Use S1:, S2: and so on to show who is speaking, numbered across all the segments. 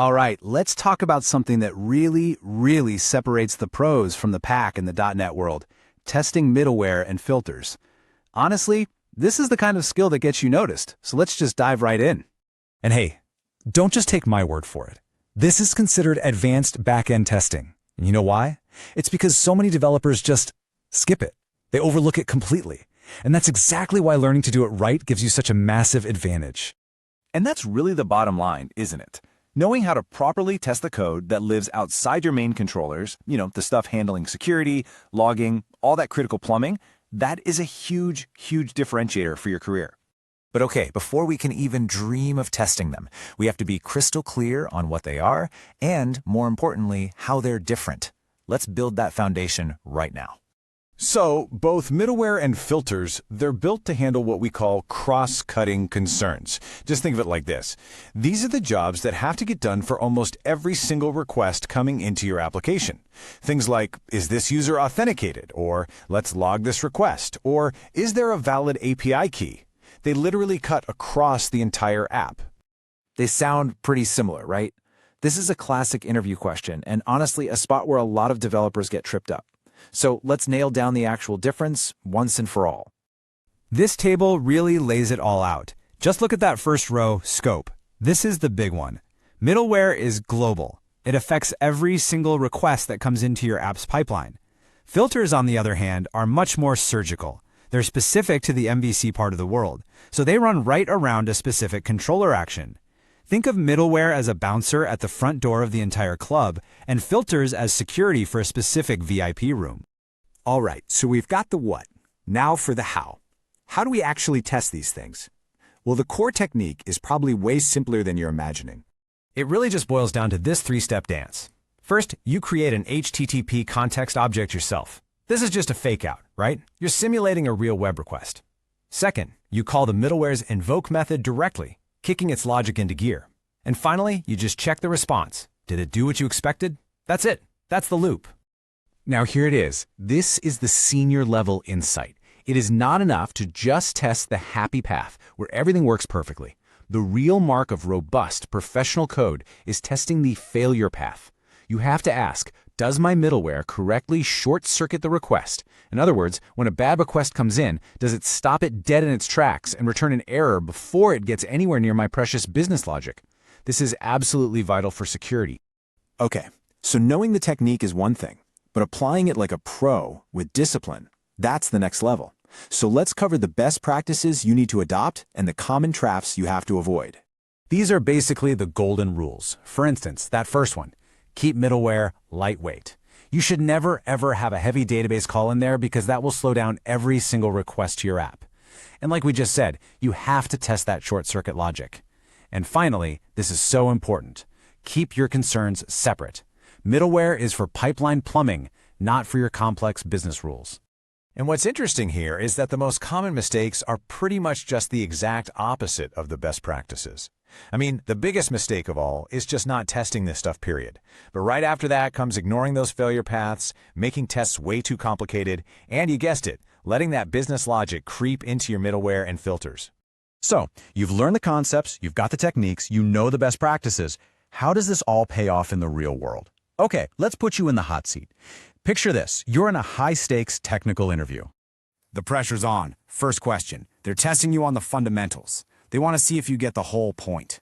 S1: All right, let's talk about something that really separates the pros from the pack in the .NET world, testing middleware and filters. Honestly, this is the kind of skill that gets you noticed, so let's just dive right in.
S2: And hey, don't just take my word for it. This is considered advanced backend testing. And you know why? It's because so many developers just skip it. They overlook it completely. And that's exactly why learning to do it right gives you such a massive advantage.
S3: And that's really the bottom line, isn't it? Knowing how to properly test the code that lives outside your main controllers, the stuff handling security, logging, all that critical plumbing, that is a huge differentiator for your career.
S4: But okay, before we can even dream of testing them, we have to be crystal clear on what they are and, more importantly, how they're different. Let's build that foundation right now.
S5: So, both middleware and filters, they're built to handle what we call cross-cutting concerns. Just think of it like this. These are the jobs that have to get done for almost every single request coming into your application. Things like, is this user authenticated? Or, let's log this request. Or, is there a valid API key? They literally cut across the entire app.
S4: They sound pretty similar, right? This is a classic interview question, and honestly, a spot where a lot of developers get tripped up. So let's nail down the actual difference once and for all.
S2: This table really lays it all out. Just look at that first row, scope. This is the big one. Middleware is global. It affects every single request that comes into your app's pipeline. Filters, on the other hand, are much more surgical. They're specific to the MVC part of the world, so they run right around a specific controller action. Think of middleware as a bouncer at the front door of the entire club, and filters as security for a specific VIP room.
S6: All right, so we've got the what. Now for the how. How do we actually test these things? Well, the core technique is probably way simpler than you're imagining.
S2: It really just boils down to this three-step dance. First, you create an HTTP context object yourself. This is just a fake-out, right? You're simulating a real web request. Second, you call the middleware's invoke method directly, kicking its logic into gear. And finally, you just check the response. Did it do what you expected? That's it. That's the loop.
S1: Now here it is. This is the senior level insight. It is not enough to just test the happy path where everything works perfectly. The real mark of robust professional code is testing the failure path. You have to ask, does my middleware correctly short-circuit the request? In other words, when a bad request comes in, does it stop it dead in its tracks and return an error before it gets anywhere near my precious business logic? This is absolutely vital for security.
S6: Okay, so knowing the technique is one thing, but applying it like a pro with discipline, that's the next level. So let's cover the best practices you need to adopt and the common traps you have to avoid.
S2: These are basically the golden rules. For instance, that first one, keep middleware lightweight. You should never, ever have a heavy database call in there because that will slow down every single request to your app. And like we just said, you have to test that short-circuit logic. And finally, this is so important. Keep your concerns separate. Middleware is for pipeline plumbing, not for your complex business rules.
S4: And what's interesting here is that the most common mistakes are pretty much just the exact opposite of the best practices. I mean, the biggest mistake of all is just not testing this stuff, period. But right after that comes ignoring those failure paths, making tests way too complicated, and you guessed it, letting that business logic creep into your middleware and filters.
S3: So, you've learned the concepts, you've got the techniques, you know the best practices. How does this all pay off in the real world? Okay, let's put you in the hot seat. Picture this, you're in a high-stakes technical interview.
S6: The pressure's on. First question, they're testing you on the fundamentals. They want to see if you get the whole point.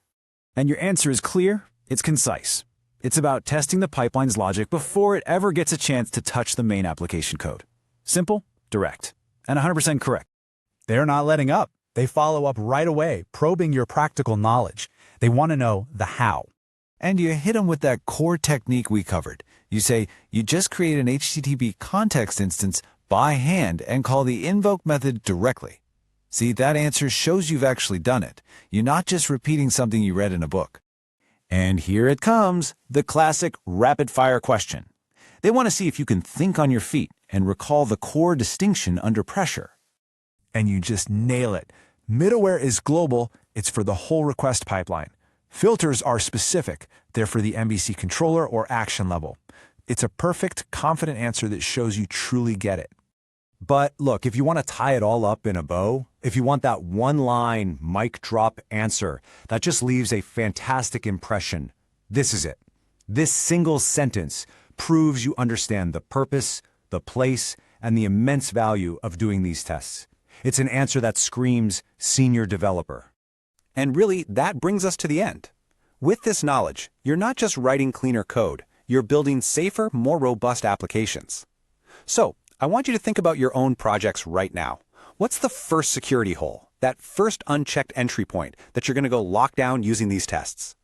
S6: And your answer is clear, it's concise. It's about testing the pipeline's logic before it ever gets a chance to touch the main application code. Simple, direct, and 100% correct.
S2: They're not letting up. They follow up right away, probing your practical knowledge. They want to know the how.
S1: And you hit them with that core technique we covered. You say, you just create an HTTP context instance by hand and call the invoke method directly. See, that answer shows you've actually done it. You're not just repeating something you read in a book. And here it comes, the classic rapid-fire question. They want to see if you can think on your feet and recall the core distinction under pressure.
S2: And you just nail it. Middleware is global. It's for the whole request pipeline. Filters are specific. They're for the MVC controller or action level. It's a perfect, confident answer that shows you truly get it.
S3: But look, if you want to tie it all up in a bow, if you want that one-line, mic drop answer, that just leaves a fantastic impression.
S2: This is it. This single sentence proves you understand the purpose, the place, and the immense value of doing these tests. It's an answer that screams senior developer.
S3: And really, that brings us to the end. With this knowledge, you're not just writing cleaner code, you're building safer, more robust applications. So, I want you to think about your own projects right now. What's the first security hole, that first unchecked entry point that you're going to go lock down using these tests?